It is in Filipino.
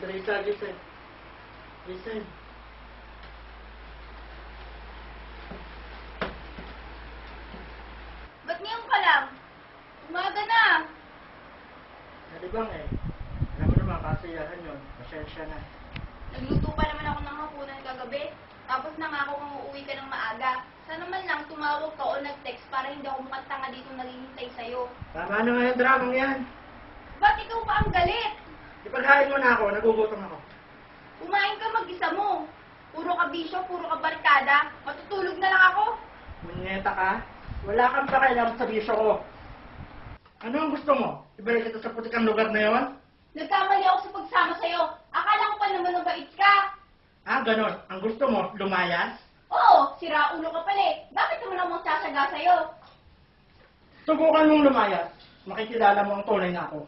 Teresa, gising. Gising. Ba't ngayon ka lang? Umaga na. Nalibang eh. Alam mo naman, kasiyahan yun. Pasensya na. Nagluto pa naman ako ng hapunan kagabi. Tapos nangako kang uuwi ka ng maaga. Sana man lang tumawag ka o nag-text para hindi ako mukhang tanga dito naghihintay sa'yo. Tama na nga yung dramang yan. Ba't ikaw pa ang galit? Ipaghain mo na ako, nagugutom ako. Kumain ka mag-isa mo. Puro ka bisyo, puro ka barkada. Matutulog na lang ako. Munyeta ka? Wala kang pakialam sa bisyo ko. Ano ang gusto mo? Ibalik kita sa putikang lugar na yon? Nagkamali ako sa pagsama sa'yo. Akala ko pa naman mabait ka. Ah, ganon. Ang gusto mo, lumayas? Oo, sira ulo ka pala eh. Bakit naman ako magsasaga sa'yo? Subukan mong lumayas. Makikilala mo ang tunay na ako.